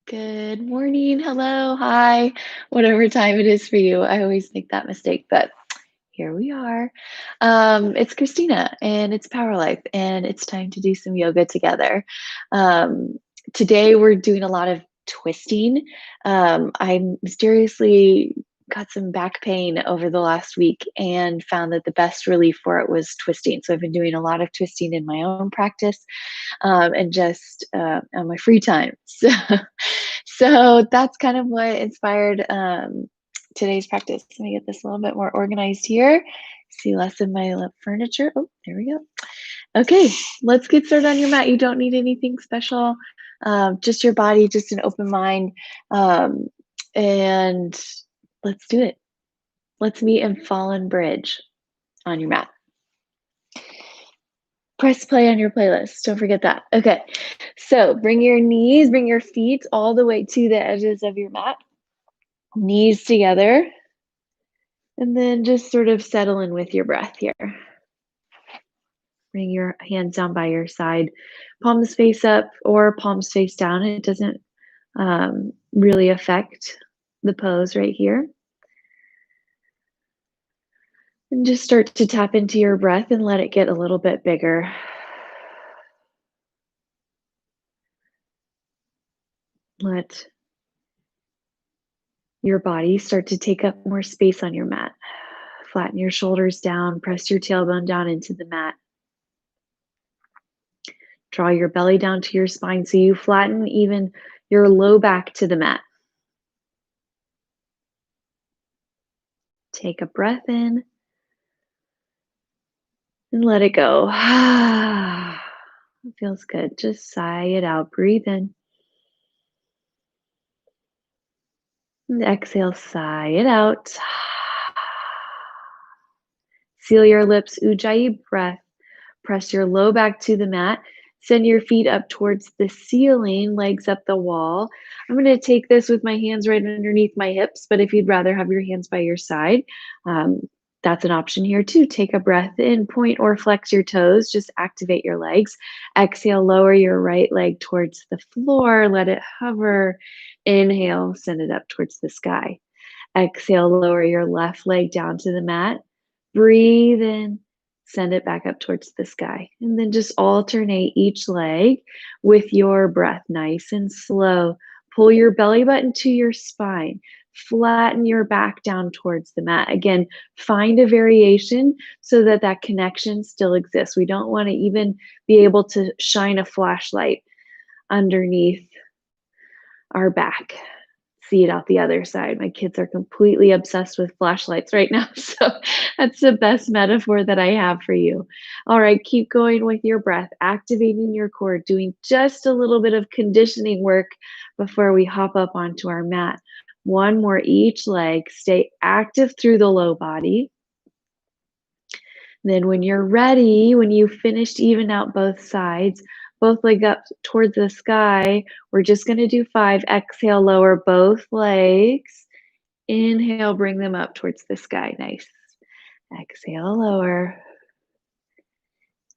Good morning. Hello. Hi. Whatever time it is for you. I always make that mistake, but here we are. It's Christina and it's Power Life, and it's time to do some yoga together. Um, Today, we're doing a lot of twisting. I mysteriously got some back pain over the last week and found that the best relief for it was twisting. So, I've been doing a lot of twisting in my own practice and just on my free time. So that's kind of what inspired today's practice. Let me get this a little bit more organized here. See less of my furniture. Oh, there we go. Okay, let's get started on your mat. You don't need anything special, just your body, just an open mind. Um, and let's do it. Let's meet in fallen bridge on your mat. Press play on your playlist. Don't forget that. Okay. So bring your knees, bring your feet all the way to the edges of your mat. Knees together. And then just sort of settle in with your breath here. Bring your hands down by your side. Palms face up or palms face down. It doesn't really affect the pose right here. And just start to tap into your breath and let it get a little bit bigger. Let your body start to take up more space on your mat. Flatten your shoulders down, press your tailbone down into the mat. Draw your belly down to your spine so you flatten even your low back to the mat. Take a breath in and let it go. It feels good. Just sigh it out. Breathe in. And exhale, sigh it out. Seal your lips, Ujjayi breath. Press your low back to the mat. Send your feet up towards the ceiling, legs up the wall. I'm going to take this with my hands right underneath my hips, but if you'd rather have your hands by your side, that's an option here too. Take a breath in, point or flex your toes, just activate your legs. Exhale, lower your right leg towards the floor, let it hover. Inhale, send it up towards the sky. Exhale, lower your left leg down to the mat. Breathe in, send it back up towards the sky. And then just alternate each leg with your breath, nice and slow. Pull your belly button to your spine. Flatten your back down towards the mat. Again, find a variation so that that connection still exists. We don't want to even be able to shine a flashlight underneath our back. See it out the other side. My kids are completely obsessed with flashlights right now. So that's the best metaphor that I have for you. All right, keep going with your breath, activating your core, doing just a little bit of conditioning work before we hop up onto our mat. One more each leg. Stay active through the low body. Then when you're ready, when you've finished even out both sides, both legs up towards the sky, we're just going to do 5. Exhale, lower both legs. Inhale, bring them up towards the sky. Nice. Exhale, lower.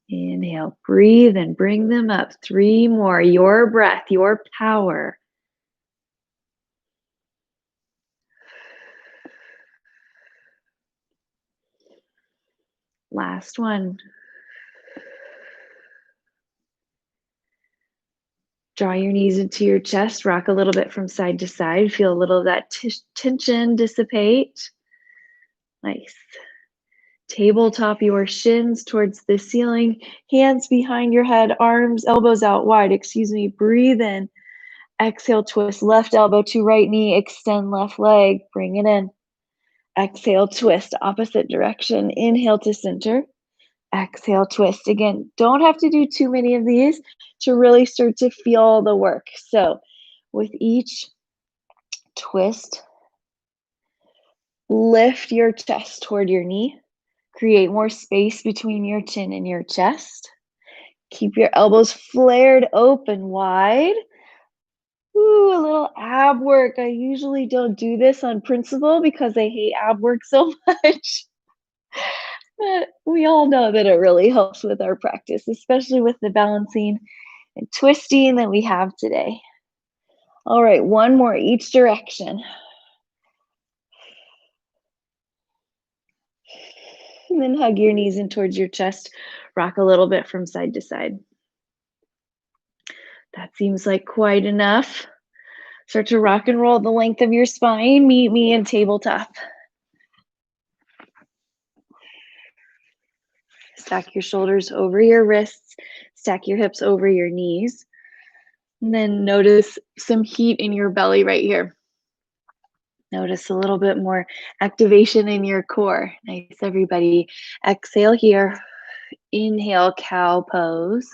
Inhale, breathe and bring them up. 3 more. Your breath, your power. Last one. Draw your knees into your chest, rock a little bit from side to side. Feel a little of that tension dissipate. Nice. Tabletop your shins towards the ceiling, hands behind your head, arms, elbows out wide. Excuse me. Breathe in. Exhale, twist left elbow to right knee, extend left leg, bring it in. Exhale, twist opposite direction. Inhale to center. Exhale, twist. Again, don't have to do too many of these to really start to feel the work. So with each twist, lift your chest toward your knee. Create more space between your chin and your chest. Keep your elbows flared open wide. Ooh, a little ab work. I usually don't do this on principle because I hate ab work so much. But we all know that it really helps with our practice, especially with the balancing and twisting that we have today. All right, one more each direction. And then hug your knees in towards your chest. Rock a little bit from side to side. That seems like quite enough. Start to rock and roll the length of your spine. Meet me in tabletop. Stack your shoulders over your wrists. Stack your hips over your knees. And then notice some heat in your belly right here. Notice a little bit more activation in your core. Nice, everybody. Exhale here. Inhale, cow pose.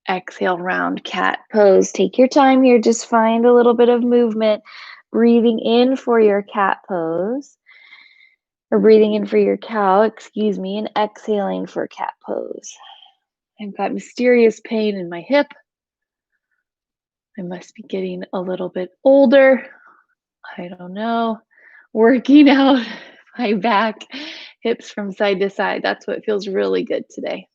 Exhale, round cat pose. Take your time here. Just find a little bit of movement. Breathing in for your cat pose. Or breathing in for your cow, excuse me, and exhaling for cat pose. I've got mysterious pain in my hip. I must be getting a little bit older. I don't know. Working out my back, hips from side to side. That's what feels really good today.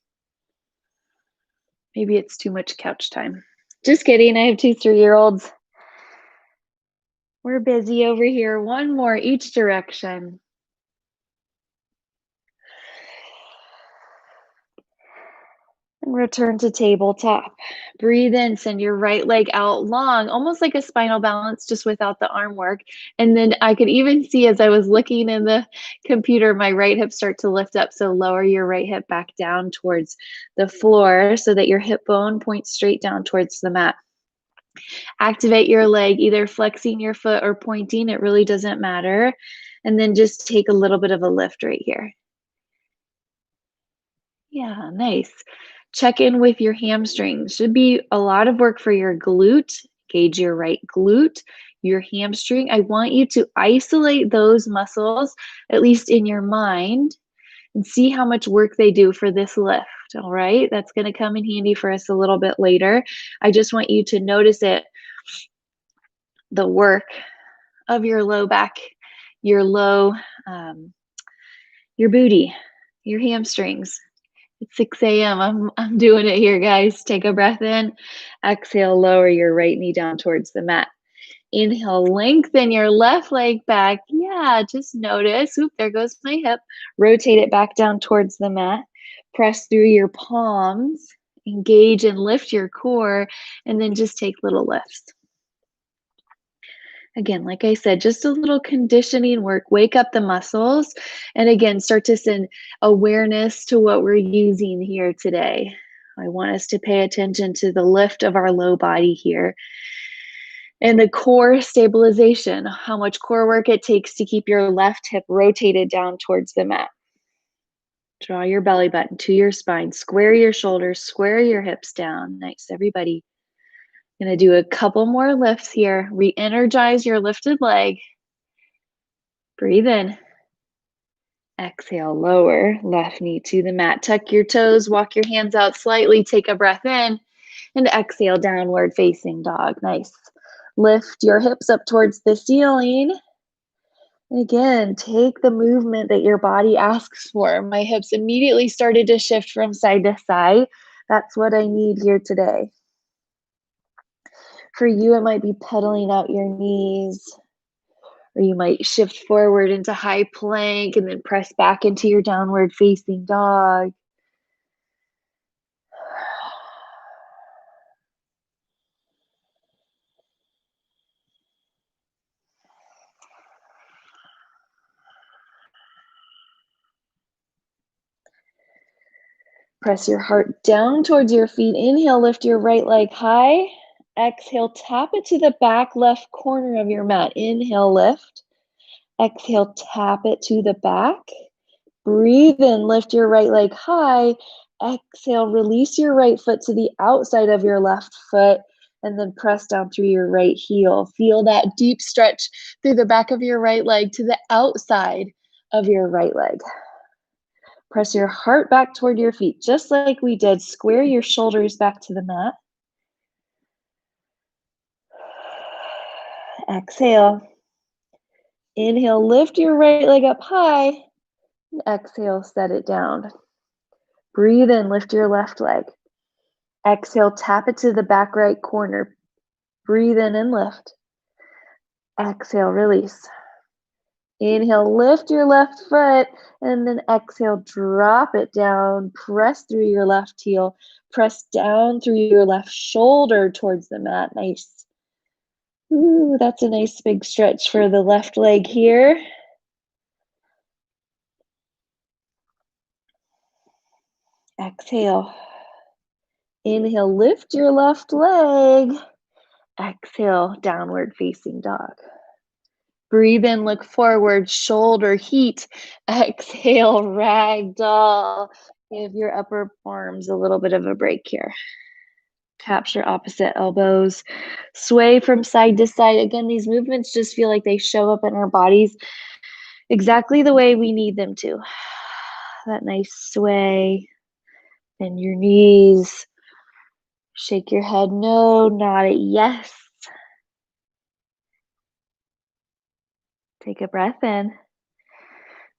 Maybe it's too much couch time. Just kidding. I have 2 3-year-olds. We're busy over here. One more each direction. And return to tabletop. Breathe in, send your right leg out long, almost like a spinal balance, just without the arm work. And then I could even see as I was looking in the computer, my right hip start to lift up. So lower your right hip back down towards the floor so that your hip bone points straight down towards the mat. Activate your leg, either flexing your foot or pointing. It really doesn't matter. And then just take a little bit of a lift right here. Yeah, nice. Check in with your hamstrings. Should be a lot of work for your glute. Gauge your right glute, your hamstring. I want you to isolate those muscles, at least in your mind, and see how much work they do for this lift. All right, that's going to come in handy for us a little bit later. I just want you to notice it, the work of your low back, your low, your booty, your hamstrings. It's 6 a.m. I'm doing it here, guys. Take a breath in. Exhale, lower your right knee down towards the mat. Inhale, lengthen your left leg back. Yeah, just notice. Oop, there goes my hip. Rotate it back down towards the mat. Press through your palms. Engage and lift your core. And then just take little lifts. Again, like I said, just a little conditioning work. Wake up the muscles. And again, start to send awareness to what we're using here today. I want us to pay attention to the lift of our low body here. And the core stabilization, how much core work it takes to keep your left hip rotated down towards the mat. Draw your belly button to your spine. Square your shoulders. Square your hips down. Nice, everybody. Gonna do a couple more lifts here. Re-energize your lifted leg. Breathe in. Exhale, lower left knee to the mat. Tuck your toes, walk your hands out slightly, take a breath in, and exhale, downward facing dog. Nice. Lift your hips up towards the ceiling. Again, take the movement that your body asks for. My hips immediately started to shift from side to side. That's what I need here today. For you, it might be pedaling out your knees, or you might shift forward into high plank and then press back into your downward facing dog. Press your heart down towards your feet. Inhale, lift your right leg high. Exhale, tap it to the back left corner of your mat. Inhale, lift. Exhale, tap it to the back. Breathe in, lift your right leg high. Exhale, release your right foot to the outside of your left foot, and then press down through your right heel. Feel that deep stretch through the back of your right leg to the outside of your right leg. Press your heart back toward your feet, just like we did. Square your shoulders back to the mat. Exhale. Inhale, lift your right leg up high. Exhale, set it down. Breathe in, lift your left leg. Exhale, tap it to the back right corner. Breathe in and lift. Exhale, release. Inhale, lift your left foot, and then exhale, drop it down. Press through your left heel. Press down through your left shoulder towards the mat. Nice. Ooh, that's a nice big stretch for the left leg here. Exhale. Inhale, lift your left leg. Exhale, downward facing dog. Breathe in, look forward, shoulder heat. Exhale, ragdoll. Give your upper arms a little bit of a break here. Capture opposite elbows. Sway from side to side. Again, these movements just feel like they show up in our bodies exactly the way we need them to. That nice sway. Bend your knees. Shake your head no, nod it yes. Take a breath in.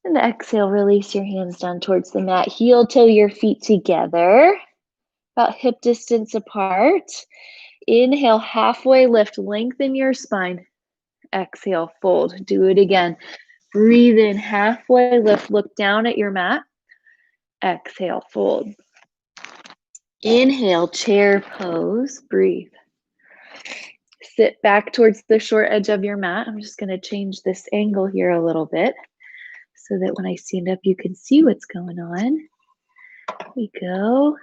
And exhale, release your hands down towards the mat. Heel toe your feet together, about hip distance apart. Inhale, halfway lift, lengthen your spine. Exhale, fold. Do it again. Breathe in, halfway lift, look down at your mat. Exhale, fold. Inhale, chair pose, breathe. Sit back towards the short edge of your mat. I'm just going to change this angle here a little bit so that when I stand up, you can see what's going on. There we go.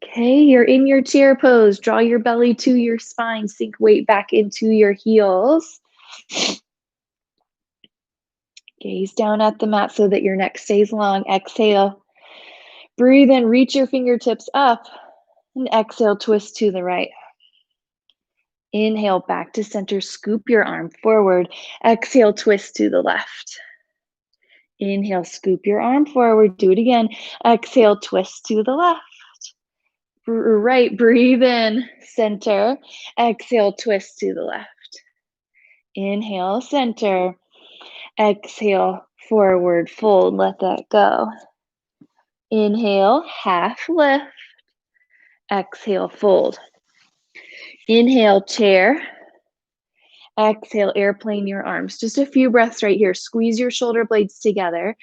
Okay, you're in your chair pose. Draw your belly to your spine. Sink weight back into your heels. Gaze down at the mat so that your neck stays long. Exhale. Breathe in, reach your fingertips up. And exhale, twist to the right. Inhale, back to center. Scoop your arm forward. Exhale, twist to the left. Inhale, scoop your arm forward. Do it again. Exhale, twist to the left. Right, breathe in, center. Exhale, twist to the left. Inhale, center. Exhale, forward fold. Let that go. Inhale, half lift. Exhale, fold. Inhale, chair. Exhale, airplane your arms. Just a few breaths right here. Squeeze your shoulder blades together.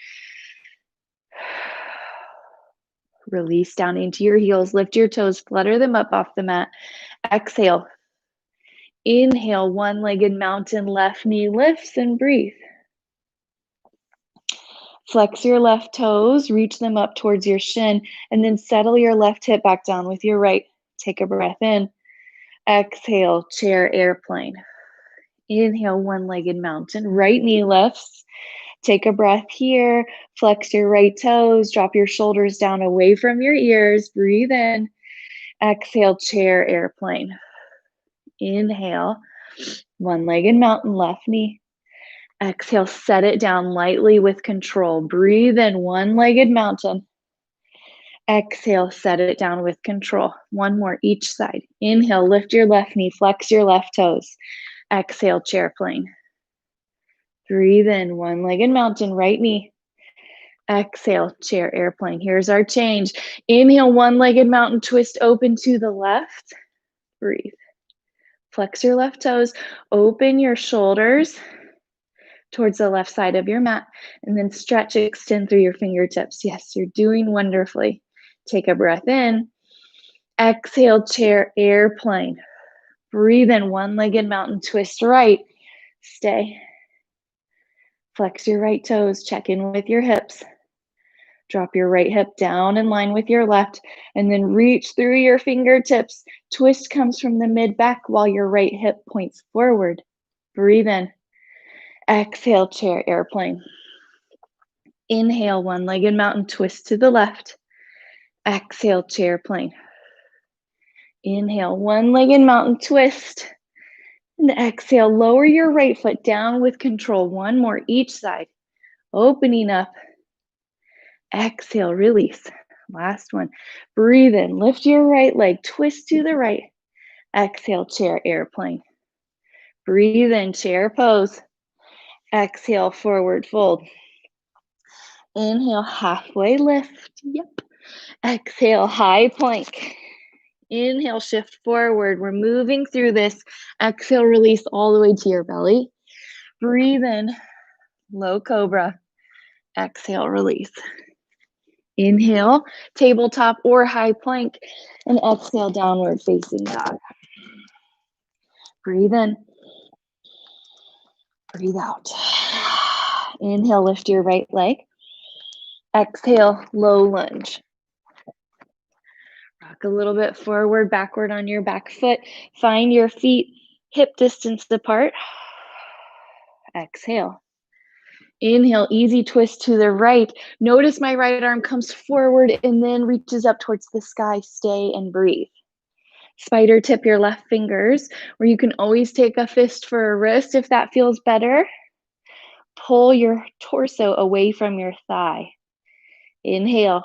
Release down into your heels. Lift your toes. Flutter them up off the mat. Exhale. Inhale, one-legged mountain. Left knee lifts and breathe. Flex your left toes. Reach them up towards your shin. And then settle your left hip back down with your right. Take a breath in. Exhale, chair, airplane. Inhale, one-legged mountain. Right knee lifts. Take a breath here. Flex your right toes. Drop your shoulders down away from your ears. Breathe in. Exhale, chair, airplane. Inhale, one-legged mountain, left knee. Exhale, set it down lightly with control. Breathe in, one-legged mountain. Exhale, set it down with control. One more each side. Inhale, lift your left knee, flex your left toes. Exhale, chair plane. Breathe in, one-legged mountain, right knee. Exhale, chair, airplane. Here's our change. Inhale, one-legged mountain, twist open to the left. Breathe. Flex your left toes, open your shoulders towards the left side of your mat, and then stretch, extend through your fingertips. Yes, you're doing wonderfully. Take a breath in. Exhale, chair, airplane. Breathe in, one-legged mountain, twist right. Stay. Flex your right toes, check in with your hips. Drop your right hip down in line with your left, and then reach through your fingertips. Twist comes from the mid-back while your right hip points forward. Breathe in. Exhale, chair, airplane. Inhale, one-legged mountain, twist to the left. Exhale, chair, plane. Inhale, one-legged mountain, twist. And exhale, lower your right foot down with control. One more each side. Opening up. Exhale, release. Last one. Breathe in, lift your right leg, twist to the right. Exhale, chair, airplane. Breathe in, chair pose. Exhale, forward fold. Inhale, halfway lift. Yep. Exhale, high plank. Inhale, shift forward. We're moving through this. Exhale, release all the way to your belly. Breathe in, low cobra. Exhale, release. Inhale, tabletop or high plank, and exhale, downward facing dog. Breathe in, breathe out. Inhale, lift your right leg. Exhale, low lunge. Rock a little bit forward, backward on your back foot. Find your feet hip distance apart. Exhale. Inhale, easy twist to the right. Notice my right arm comes forward and then reaches up towards the sky. Stay and breathe. Spider tip your left fingers, or you can always take a fist for a wrist if that feels better. Pull your torso away from your thigh. Inhale.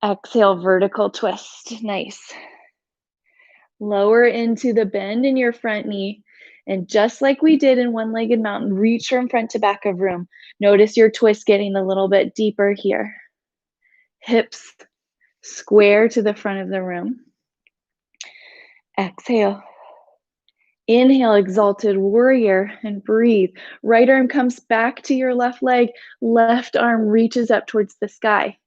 Exhale, vertical twist. Nice. Lower into the bend in your front knee. And just like we did in one-legged mountain, reach from front to back of room. Notice your twist getting a little bit deeper here. Hips square to the front of the room. Exhale. Inhale, exalted warrior, and breathe. Right arm comes back to your left leg. Left arm reaches up towards the sky.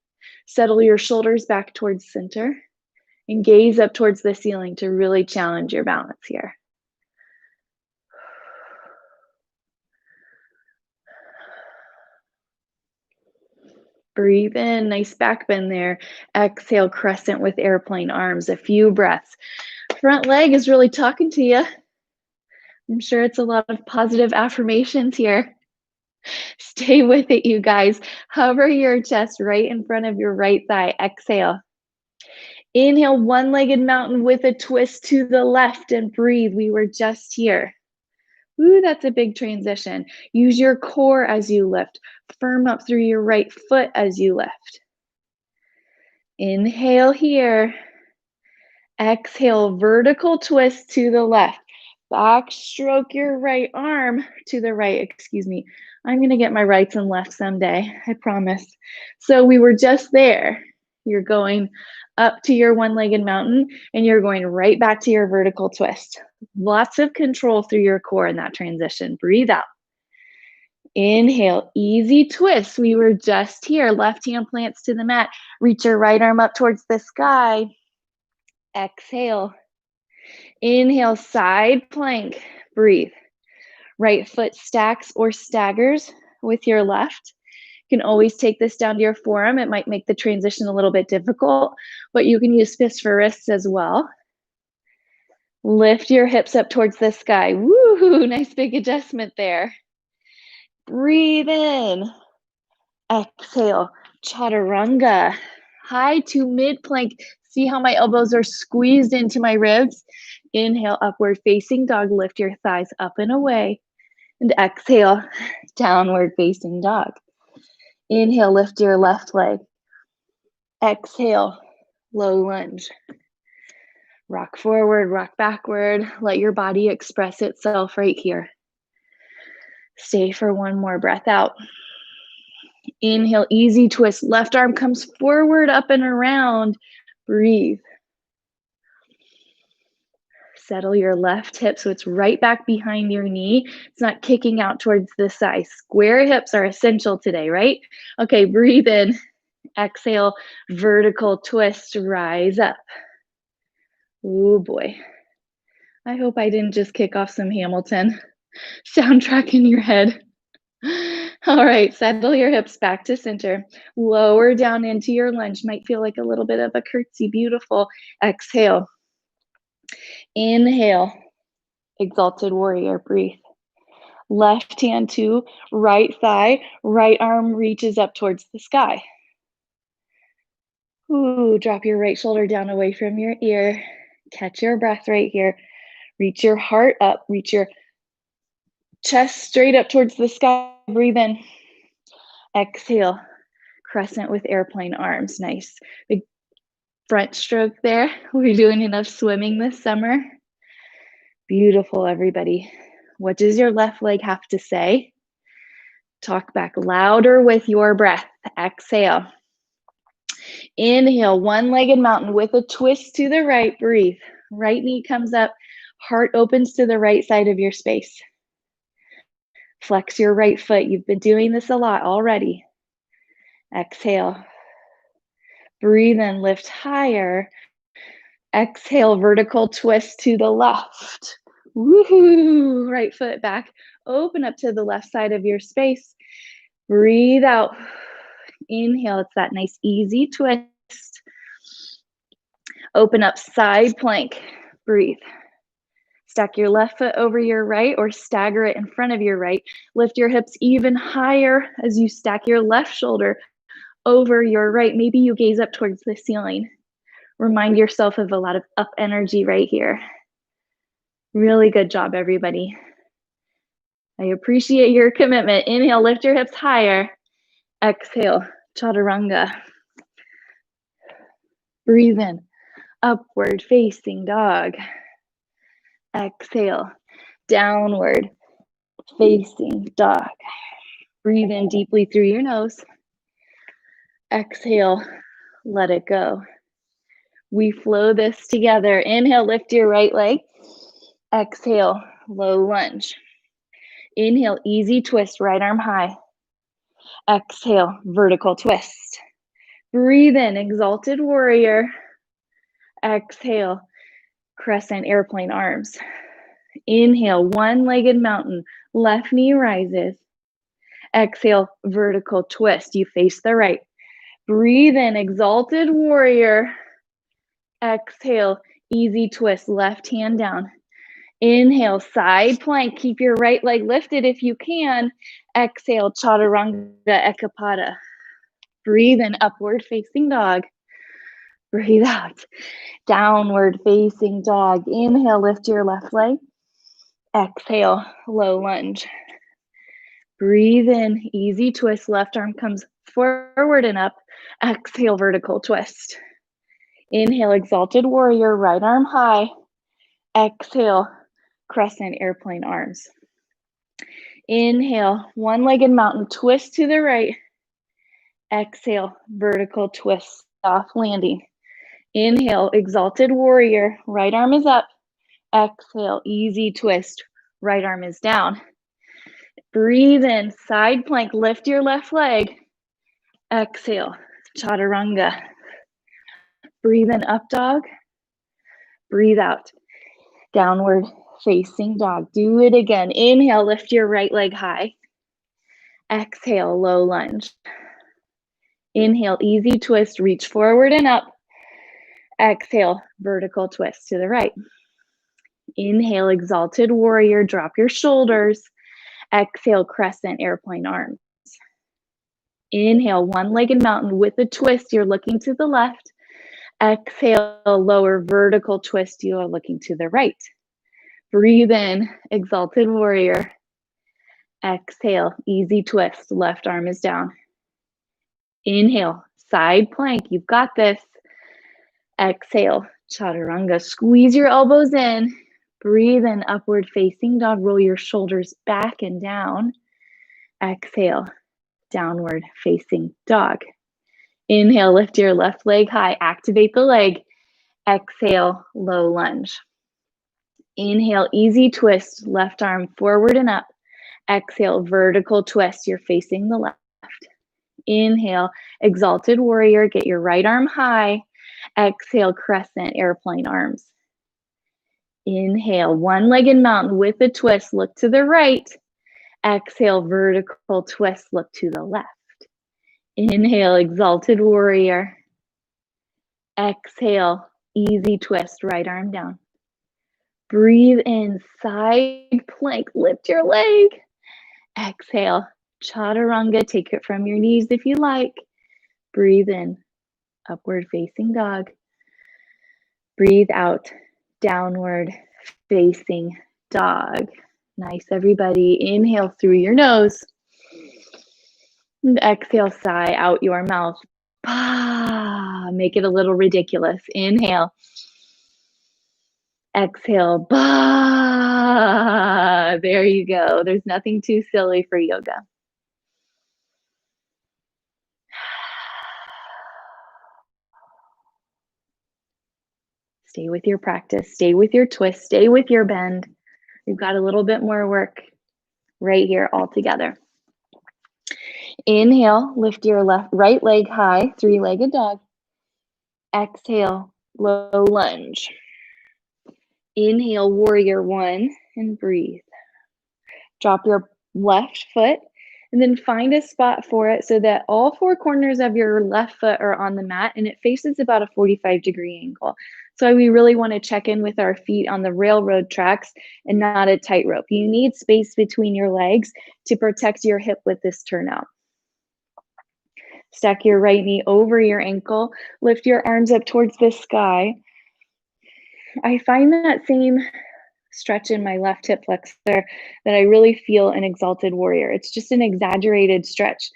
Settle your shoulders back towards center and gaze up towards the ceiling to really challenge your balance here. Breathe in, nice back bend there. Exhale, crescent with airplane arms, a few breaths. Front leg is really talking to you. I'm sure it's a lot of positive affirmations here. Stay with it, you guys. Hover your chest right in front of your right thigh. Exhale. Inhale, one-legged mountain with a twist to the left and breathe. We were just here. Ooh, that's a big transition. Use your core as you lift. Firm up through your right foot as you lift. Inhale here. Exhale, vertical twist to the left. Backstroke your right arm to the right, excuse me. I'm gonna get my rights and lefts someday, I promise. So we were just there. You're going up to your one-legged mountain and you're going right back to your vertical twist. Lots of control through your core in that transition. Breathe out. Inhale, easy twist. We were just here. Left hand plants to the mat. Reach your right arm up towards the sky. Exhale. Inhale, side plank. Breathe. Right foot stacks or staggers with your left. You can always take this down to your forearm. It might make the transition a little bit difficult, but you can use fists for wrists as well. Lift your hips up towards the sky. Woo, nice big adjustment there. Breathe in. Exhale, chaturanga. High to mid plank. See how my elbows are squeezed into my ribs? Inhale, upward facing dog. Lift your thighs up and away. And exhale, downward facing dog. Inhale, lift your left leg. Exhale, low lunge. Rock forward, rock backward. Let your body express itself right here. Stay for one more breath out. Inhale, easy twist. Left arm comes forward, up and around. Breathe. Settle your left hip so it's right back behind your knee. It's not kicking out towards the side. Square hips are essential today, right? Okay, breathe in. Exhale, vertical twist, rise up. Oh boy. I hope I didn't just kick off some Hamilton soundtrack in your head. All right, settle your hips back to center. Lower down into your lunge. Might feel like a little bit of a curtsy. Beautiful. Exhale. Inhale. Exalted warrior. Breathe. Left hand to right thigh. Right arm reaches up towards the sky. Ooh, drop your right shoulder down away from your ear. Catch your breath right here. Reach your heart up. Reach your chest straight up towards the sky. Breathe in. Exhale. Crescent with airplane arms. Nice. Big front stroke there. We're doing enough swimming this summer. Beautiful, everybody. What does your left leg have to say? Talk back louder with your breath. Exhale. Inhale, one-legged mountain with a twist to the right. Breathe. Right knee comes up, heart opens to the right side of your space. Flex your right foot. You've been doing this a lot already. Exhale. Breathe in, lift higher. Exhale, vertical twist to the left. Woohoo! Right foot back. Open up to the left side of your space. Breathe out. Inhale, it's that nice easy twist. Open up, side plank. Breathe. Stack your left foot over your right or stagger it in front of your right. Lift your hips even higher as you stack your left shoulder over your right. Maybe you gaze up towards the ceiling. Remind yourself of a lot of up energy right here. Really good job, everybody. I appreciate your commitment. Inhale, lift your hips higher. Exhale, chaturanga. Breathe in, upward facing dog. Exhale, downward facing dog. Breathe in deeply through your nose. Exhale, let it go. We flow this together. Inhale, lift your right leg. Exhale, low lunge. Inhale, easy twist, right arm high. Exhale, vertical twist. Breathe in, exalted warrior. Exhale, crescent airplane arms. Inhale, one-legged mountain, left knee rises. Exhale, vertical twist. You face the right. Breathe in, exalted warrior. Exhale, easy twist, left hand down. Inhale, side plank. Keep your right leg lifted if you can. Exhale, chaturanga ekapada. Breathe in, upward facing dog. Breathe out, downward facing dog. Inhale, lift your left leg. Exhale, low lunge. Breathe in, easy twist. Left arm comes forward and up. Exhale, vertical twist. Inhale, exalted warrior, right arm high. Exhale, crescent airplane arms. Inhale, one-legged mountain, twist to the right. Exhale, vertical twist, soft landing. Inhale, exalted warrior, right arm is up. Exhale, easy twist, right arm is down. Breathe in, side plank, lift your left leg. Exhale, chaturanga. Breathe in, up dog. Breathe out, downward facing dog. Do it again. Inhale, lift your right leg high. Exhale, low lunge. Inhale, easy twist, reach forward and up. Exhale, vertical twist to the right. Inhale, exalted warrior, drop your shoulders. Exhale, crescent airplane arms. Inhale, one-legged mountain with a twist, you're looking to the left. Exhale, lower vertical twist, you are looking to the right. Breathe in, exalted warrior. Exhale, easy twist, left arm is down. Inhale, side plank, you've got this. Exhale, chaturanga, squeeze your elbows in. Breathe in, upward facing dog, roll your shoulders back and down. Exhale, downward facing dog. Inhale, lift your left leg high, activate the leg. Exhale, low lunge. Inhale, easy twist, left arm forward and up. Exhale, vertical twist, you're facing the left. Inhale, exalted warrior, get your right arm high. Exhale, crescent airplane arms. Inhale, one-legged mountain with a twist, look to the right. Exhale, vertical twist, look to the left. Inhale, exalted warrior. Exhale, easy twist, right arm down. Breathe in, side plank, lift your leg. Exhale, chaturanga, take it from your knees if you like. Breathe in, upward facing dog. Breathe out, downward facing dog. Nice, everybody. Inhale through your nose. And exhale, sigh out your mouth. Bah, make it a little ridiculous. Inhale. Exhale. Bah. There you go. There's nothing too silly for yoga. Stay with your practice. Stay with your twist. Stay with your bend. We've got a little bit more work right here all together. Inhale, lift your right leg high, three-legged dog. Exhale, low lunge. Inhale, warrior one, and breathe. Drop your left foot and then find a spot for it so that all four corners of your left foot are on the mat and it faces about a 45-degree angle. So we really want to check in with our feet on the railroad tracks and not a tightrope. You need space between your legs to protect your hip with this turnout. Stack your right knee over your ankle. Lift your arms up towards the sky. I find that same stretch in my left hip flexor that I really feel an exalted warrior. It's just an exaggerated stretch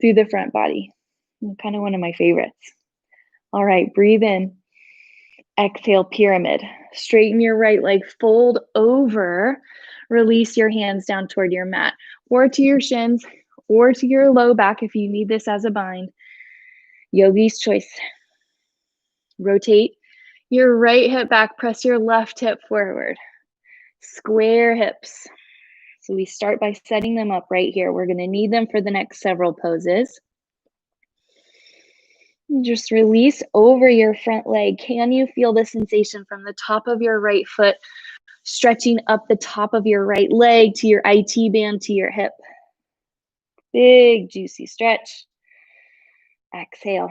through the front body. Kind of one of my favorites. All right, breathe in. Exhale, pyramid. Straighten your right leg, fold over. Release your hands down toward your mat or to your shins or to your low back if you need this as a bind. Yogi's choice. Rotate your right hip back, press your left hip forward. Square hips. So we start by setting them up right here. We're going to need them for the next several poses. Just release over your front leg. Can you feel the sensation from the top of your right foot stretching up the top of your right leg to your IT band to your hip? Big, juicy stretch. Exhale.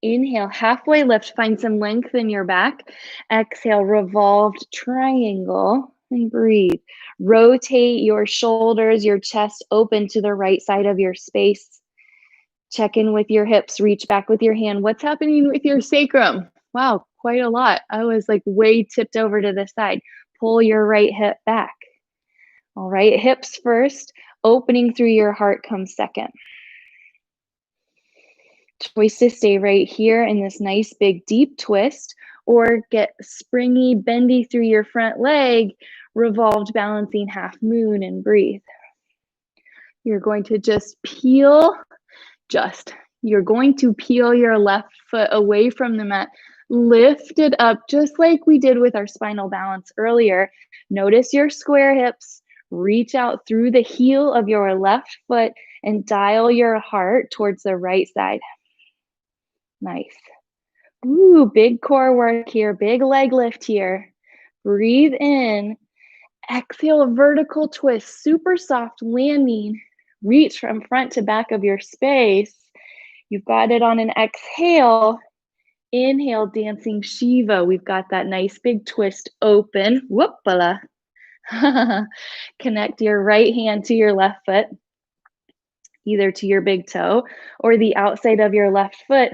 Inhale, halfway lift, find some length in your back. Exhale, revolved triangle, and breathe. Rotate your shoulders, your chest open to the right side of your space. Check in with your hips, reach back with your hand. What's happening with your sacrum? Wow, quite a lot. I was like way tipped over to the side. Pull your right hip back. All right, hips first, opening through your heart comes second. Choice to stay right here in this nice big deep twist or get springy, bendy through your front leg, revolved balancing half moon and breathe. You're going to you're going to peel your left foot away from the mat, lift it up just like we did with our spinal balance earlier. Notice your square hips, reach out through the heel of your left foot and dial your heart towards the right side. Nice. Ooh, big core work here, big leg lift here. Breathe in. Exhale, vertical twist, super soft landing. Reach from front to back of your space. You've got it on an exhale. Inhale, dancing Shiva. We've got that nice big twist open. Whoopala. Connect your right hand to your left foot, either to your big toe or the outside of your left foot.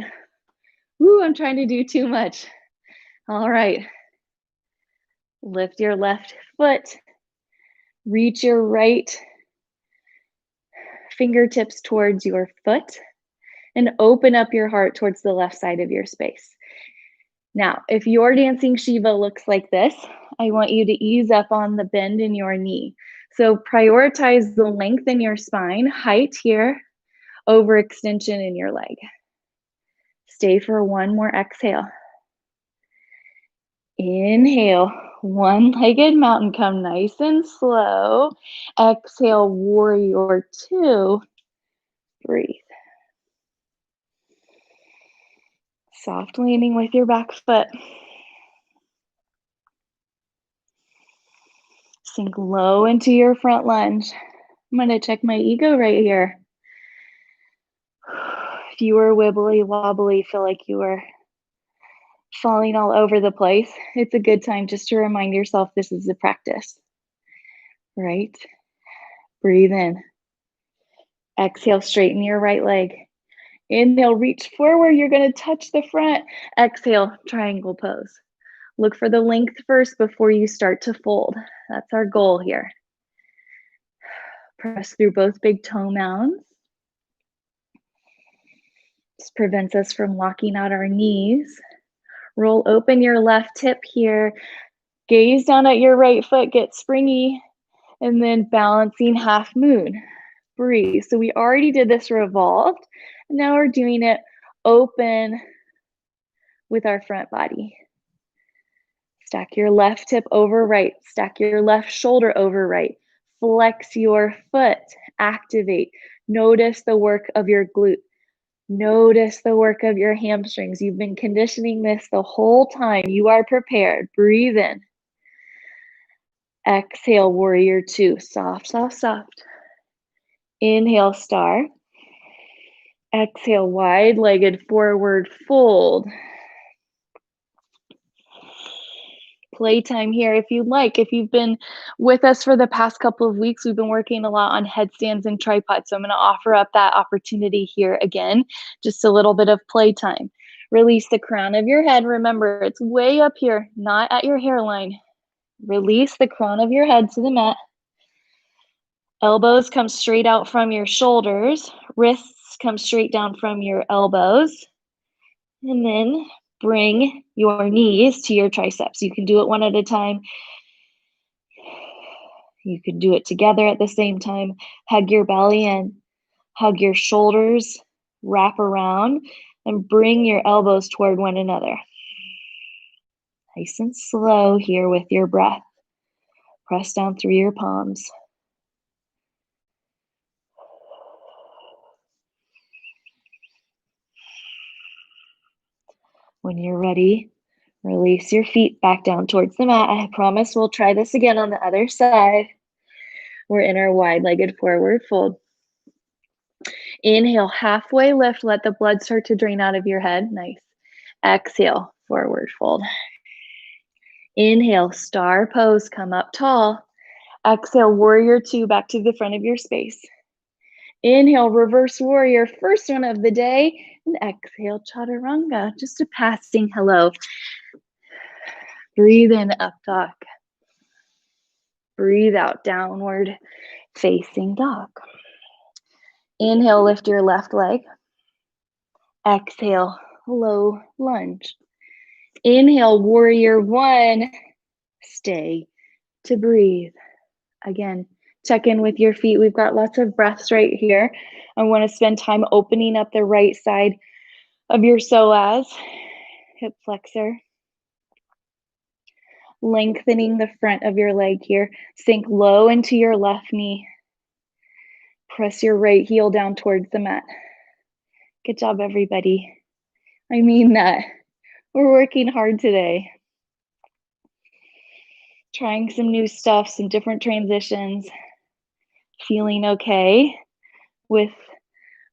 Ooh, I'm trying to do too much. All right. Lift your left foot. Reach your right fingertips towards your foot and open up your heart towards the left side of your space. Now, if your dancing Shiva looks like this, I want you to ease up on the bend in your knee. So prioritize the length in your spine, height here, overextension in your leg. Stay for one more exhale. Inhale, one-legged mountain, come nice and slow. Exhale, warrior two. Breathe. Soft landing with your back foot. Sink low into your front lunge. I'm going to check my ego right here. If you were wibbly wobbly, feel like you were falling all over the place, it's a good time just to remind yourself this is a practice, right? Breathe in. Exhale, straighten your right leg. Inhale, reach forward. You're going to touch the front. Exhale, triangle pose. Look for the length first before you start to fold. That's our goal here. Press through both big toe mounds. This prevents us from locking out our knees. Roll open your left hip here. Gaze down at your right foot, get springy, and then balancing half moon. Breathe. So we already did this revolved. Now we're doing it open with our front body. Stack your left hip over right. Stack your left shoulder over right. Flex your foot. Activate. Notice the work of your glute. Notice the work of your hamstrings. You've been conditioning this the whole time. You are prepared. Breathe in. Exhale, warrior two. Soft, soft, soft. Inhale, star. Exhale, wide-legged forward fold. Playtime here if you'd like. If you've been with us for the past couple of weeks, we've been working a lot on headstands and tripods. So I'm going to offer up that opportunity here again, just a little bit of playtime. Release the crown of your head. Remember, it's way up here, not at your hairline. Release the crown of your head to the mat. Elbows come straight out from your shoulders. Wrists come straight down from your elbows. And then bring your knees to your triceps. You can do it one at a time. You can do it together at the same time. Hug your belly in. Hug your shoulders. Wrap around and bring your elbows toward one another. Nice and slow here with your breath. Press down through your palms. When you're ready, release your feet back down towards the mat. I promise we'll try this again on the other side. We're in our wide-legged forward fold. Inhale, halfway lift. Let the blood start to drain out of your head. Nice. Exhale, forward fold. Inhale, star pose. Come up tall. Exhale, warrior two, back to the front of your space. Inhale, reverse warrior, first one of the day. And exhale, chaturanga, just a passing hello. Breathe in, up dog. Breathe out, downward facing dog. Inhale, lift your left leg. Exhale, low lunge. Inhale, warrior one. Stay to breathe. Again, check in with your feet. We've got lots of breaths right here. I want to spend time opening up the right side of your psoas, hip flexor. Lengthening the front of your leg here. Sink low into your left knee. Press your right heel down towards the mat. Good job, everybody. I mean that. We're working hard today. Trying some new stuff, some different transitions. Feeling okay with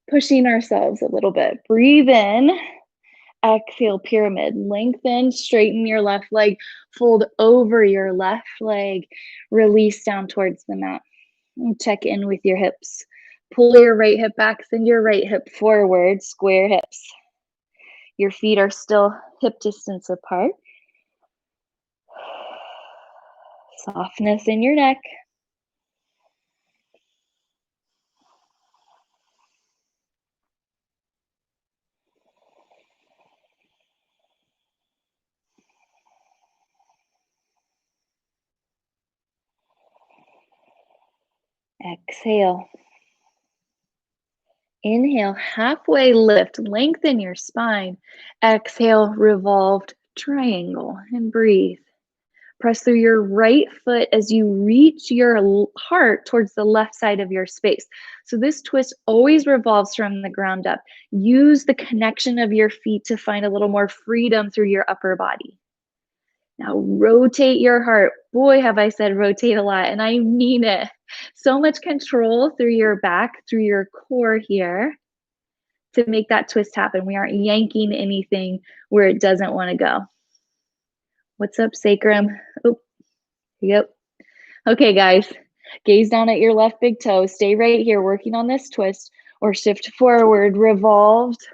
pushing ourselves a little bit. Breathe in. Exhale, pyramid. Lengthen, straighten your left leg. Fold over your left leg. Release down towards the mat. And check in with your hips. Pull your right hip back, send your right hip forward, square hips. Your feet are still hip distance apart. Softness in your neck. Exhale. Inhale, halfway lift, lengthen your spine. Exhale, revolved triangle, and breathe. Press through your right foot as you reach your heart towards the left side of your space. So this twist always revolves from the ground up. Use the connection of your feet to find a little more freedom through your upper body. Now rotate your heart. Boy, have I said rotate a lot, and I mean it. So much control through your back, through your core here to make that twist happen. We aren't yanking anything where it doesn't want to go. What's up, sacrum? Oh, yep. Okay, guys, gaze down at your left big toe. Stay right here working on this twist or shift forward, revolved,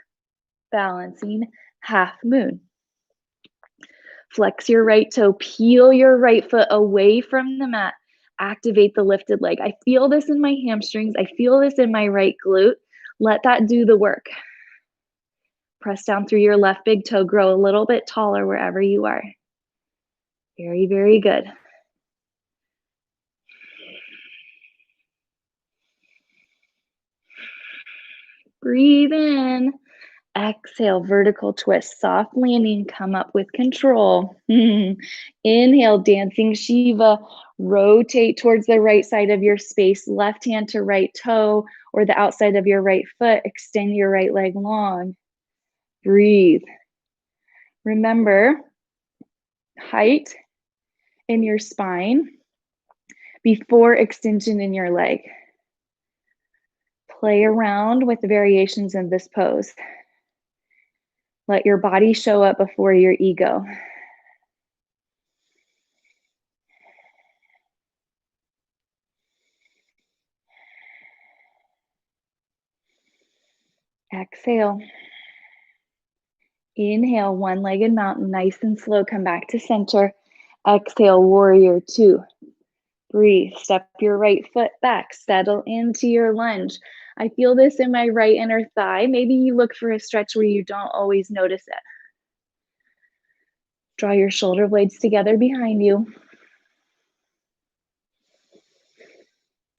balancing, half moon. Flex your right toe, peel your right foot away from the mat. Activate the lifted leg. I feel this in my hamstrings. I feel this in my right glute. Let that do the work. Press down through your left big toe. Grow a little bit taller wherever you are. Very, very good. Breathe in. Exhale, vertical twist, soft landing, come up with control. Inhale, dancing Shiva, rotate towards the right side of your space, left hand to right toe or the outside of your right foot, extend your right leg long. Breathe. Remember, height in your spine before extension in your leg. Play around with the variations in this pose. Let your body show up before your ego. Exhale. Inhale, one-legged mountain, nice and slow, come back to center. Exhale, warrior two. Breathe, step your right foot back, settle into your lunge. I feel this in my right inner thigh. Maybe you look for a stretch where you don't always notice it. Draw your shoulder blades together behind you.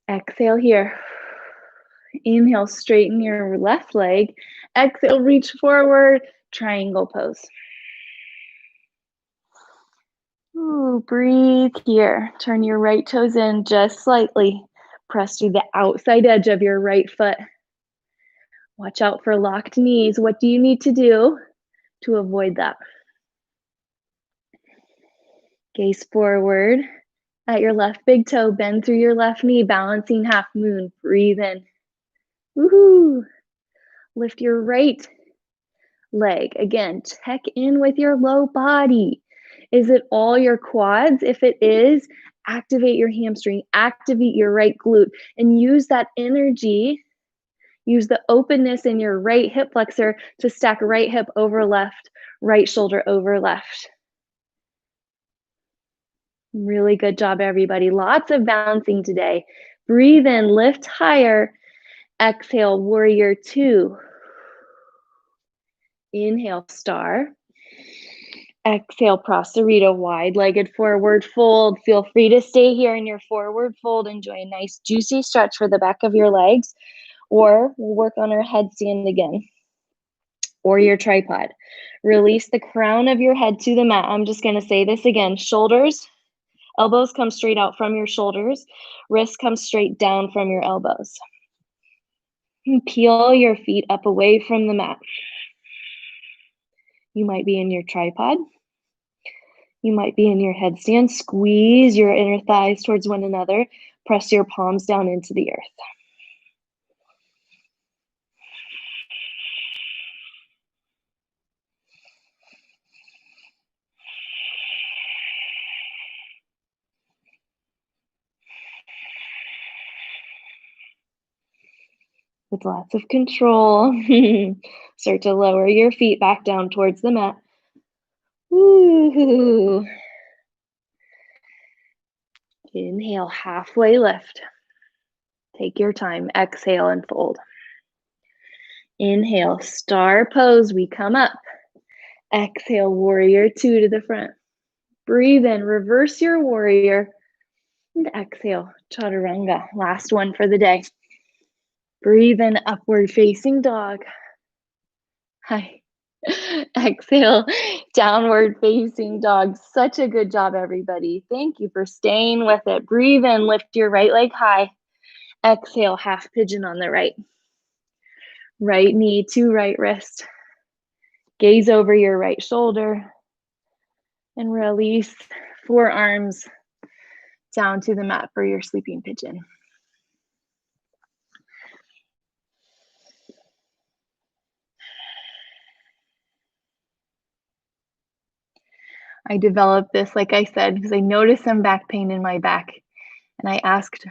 Exhale here. Inhale, straighten your left leg. Exhale, reach forward, triangle pose. Ooh, breathe here. Turn your right toes in just slightly. Press through the outside edge of your right foot. Watch out for locked knees. What do you need to do to avoid that? Gaze forward at your left big toe. Bend through your left knee, balancing half moon. Breathe in. Woohoo! Lift your right leg. Again, check in with your low body. Is it all your quads? If it is, activate your hamstring, activate your right glute, and use that energy, use the openness in your right hip flexor to stack right hip over left, right shoulder over left. Really good job, everybody. Lots of balancing today. Breathe in, lift higher. Exhale, warrior two. Inhale, star. Exhale, Prasarita, wide-legged forward fold. Feel free to stay here in your forward fold. Enjoy a nice juicy stretch for the back of your legs, or we'll work on our headstand again, or your tripod. Release the crown of your head to the mat. I'm just gonna say this again. Shoulders, elbows come straight out from your shoulders. Wrists come straight down from your elbows. And peel your feet up away from the mat. You might be in your tripod. You might be in your headstand. Squeeze your inner thighs towards one another. Press your palms down into the earth. With lots of control, start to lower your feet back down towards the mat. Woo-hoo. Inhale, halfway lift. Take your time. Exhale and fold. Inhale, star pose. We come up. Exhale, warrior two to the front. Breathe in, reverse your warrior. And exhale, chaturanga. Last one for the day. Breathe in, upward facing dog. Hi. Exhale, downward facing dog. Such a good job, everybody. Thank you for staying with it. Breathe in, lift your right leg high. Exhale, half pigeon on the right. Right knee to right wrist. Gaze over your right shoulder. And release forearms down to the mat for your sleeping pigeon. I developed this, like I said, because I noticed some back pain in my back. And I asked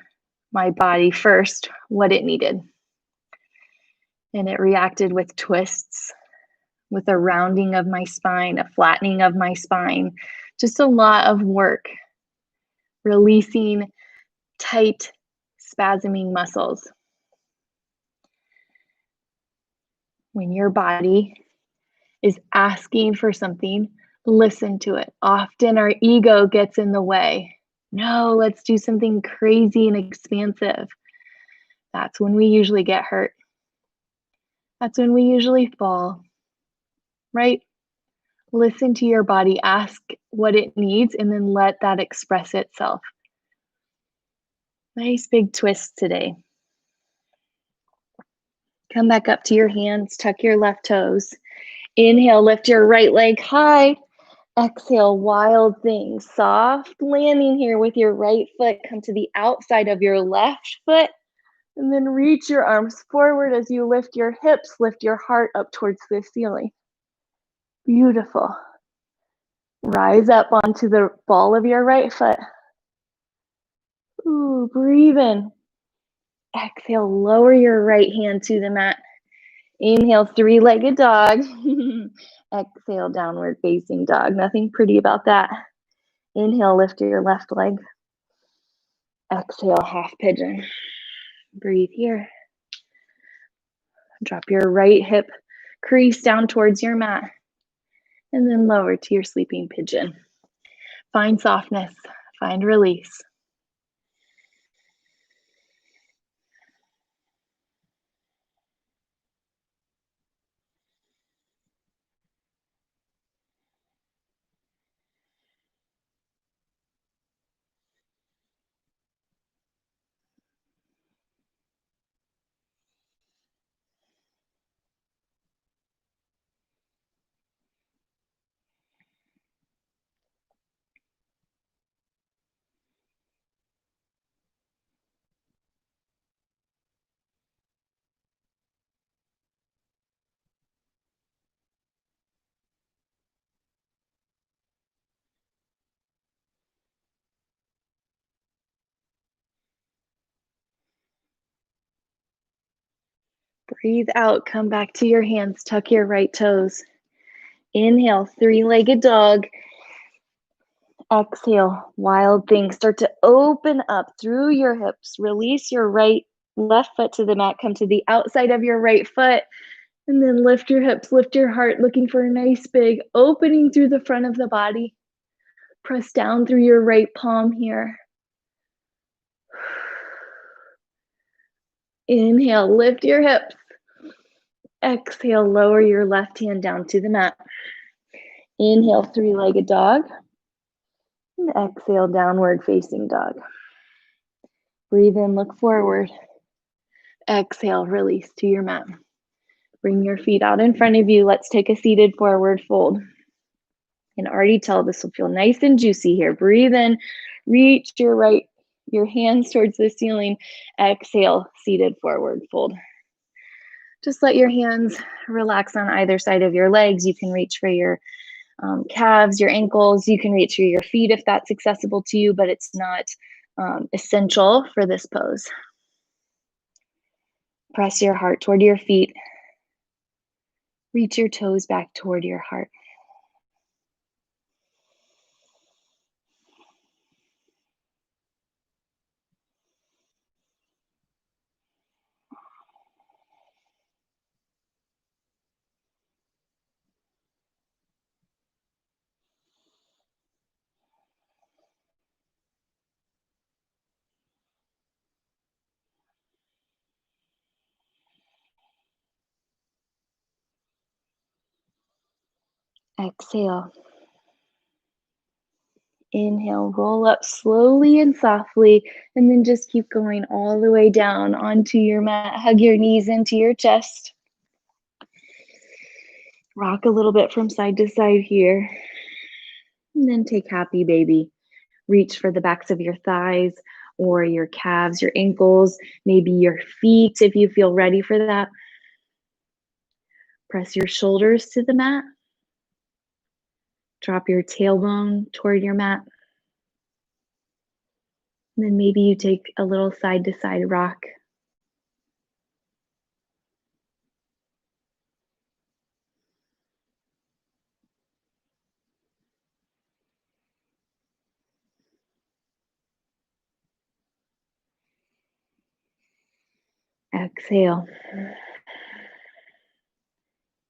my body first what it needed. And it reacted with twists, with a rounding of my spine, a flattening of my spine, just a lot of work, releasing tight, spasming muscles. When your body is asking for something, listen to it. Often our ego gets in the way. No, let's do something crazy and expansive. That's when we usually get hurt. That's when we usually fall. right? Listen to your body, ask what it needs, and then let that express itself. Nice big twist today. Come back up to your hands, tuck your left toes. Inhale, lift your right leg high. Exhale, wild thing. Soft landing here with your right foot. Come to the outside of your left foot. And then reach your arms forward as you lift your hips, lift your heart up towards the ceiling. Beautiful. Rise up onto the ball of your right foot. Ooh, breathe in. Exhale, lower your right hand to the mat. Inhale, three-legged dog. Exhale, downward facing dog. Nothing pretty about that. Inhale, lift your left leg. Exhale, half pigeon. Breathe here. Drop your right hip crease down towards your mat. And then lower to your sleeping pigeon. Find softness. Find release. Breathe out. Come back to your hands. Tuck your right toes. Inhale, three-legged dog. Exhale, wild thing. Start to open up through your hips. Release your left foot to the mat. Come to the outside of your right foot. And then lift your hips, lift your heart, looking for a nice big opening through the front of the body. Press down through your right palm here. Inhale, lift your hips. Exhale, lower your left hand down to the mat. Inhale, three-legged dog. And exhale, downward facing dog. Breathe in, look forward. Exhale, release to your mat. Bring your feet out in front of you. Let's take a seated forward fold. You can already tell this will feel nice and juicy here. Breathe in, reach your hands towards the ceiling. Exhale, seated forward fold. Just let your hands relax on either side of your legs. You can reach for your calves, your ankles. You can reach for your feet if that's accessible to you, but it's not essential for this pose. Press your heart toward your feet. Reach your toes back toward your heart. Exhale. Inhale, roll up slowly and softly, and then just keep going all the way down onto your mat. Hug your knees into your chest. Rock a little bit from side to side here. And then take happy baby. Reach for the backs of your thighs or your calves, your ankles, maybe your feet if you feel ready for that. Press your shoulders to the mat. Drop your tailbone toward your mat. And then maybe you take a little side to side rock. Exhale.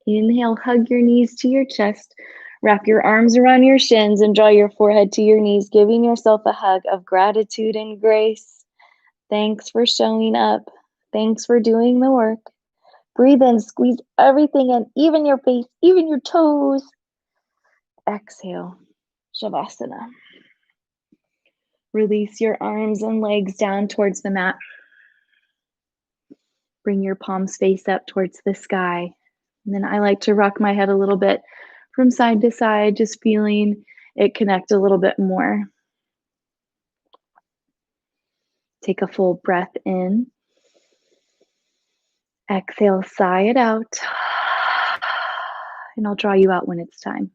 Inhale, hug your knees to your chest. Wrap your arms around your shins and draw your forehead to your knees, giving yourself a hug of gratitude and grace. Thanks for showing up. Thanks for doing the work. Breathe in, squeeze everything in, even your face, even your toes. Exhale, Shavasana. Release your arms and legs down towards the mat. Bring your palms face up towards the sky. And then I like to rock my head a little bit from side to side, just feeling it connect a little bit more. Take a full breath in. Exhale, sigh it out. And I'll draw you out when it's time.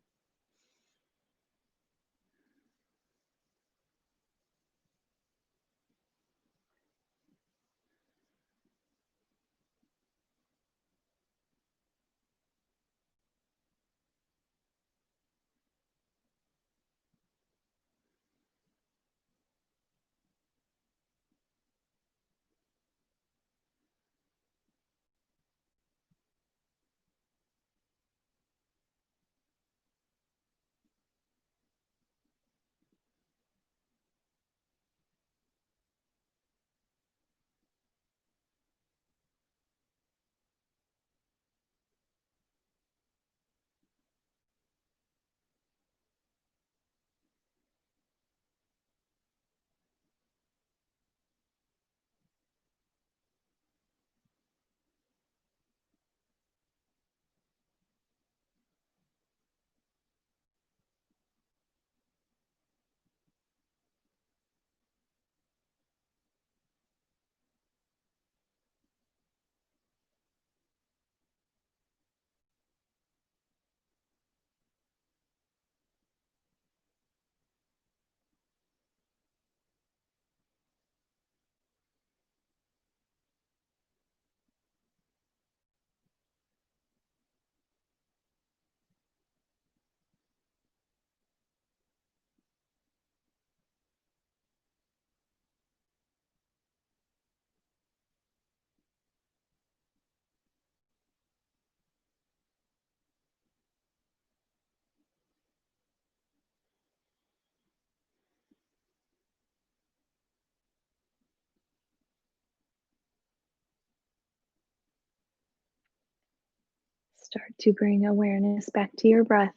Start to bring awareness back to your breath.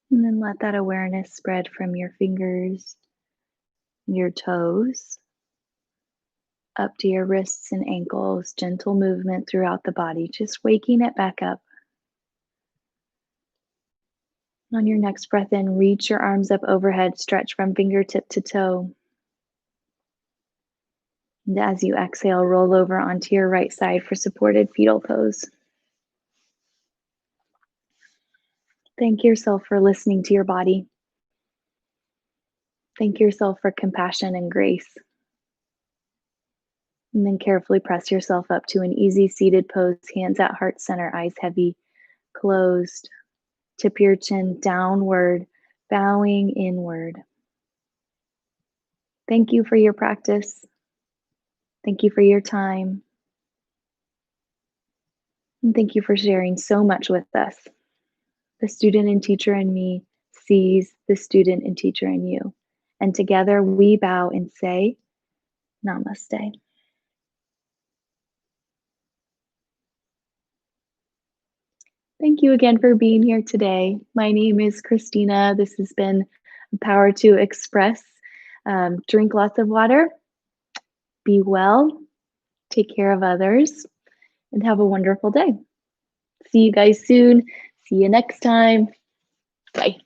And then let that awareness spread from your fingers, your toes, up to your wrists and ankles. Gentle movement throughout the body, just waking it back up. On your next breath in, reach your arms up overhead, stretch from fingertip to toe. And as you exhale, roll over onto your right side for supported fetal pose. Thank yourself for listening to your body. Thank yourself for compassion and grace. And then carefully press yourself up to an easy seated pose, hands at heart center, eyes heavy, closed. Tip your chin downward, bowing inward. Thank you for your practice. Thank you for your time. And thank you for sharing so much with us. The student and teacher in me sees the student and teacher in you. And together we bow and say, Namaste. Thank you again for being here today. My name is Kristina. This has been Power to Express. Drink lots of water, be well, take care of others, and have a wonderful day. See you guys soon. See you next time. Bye.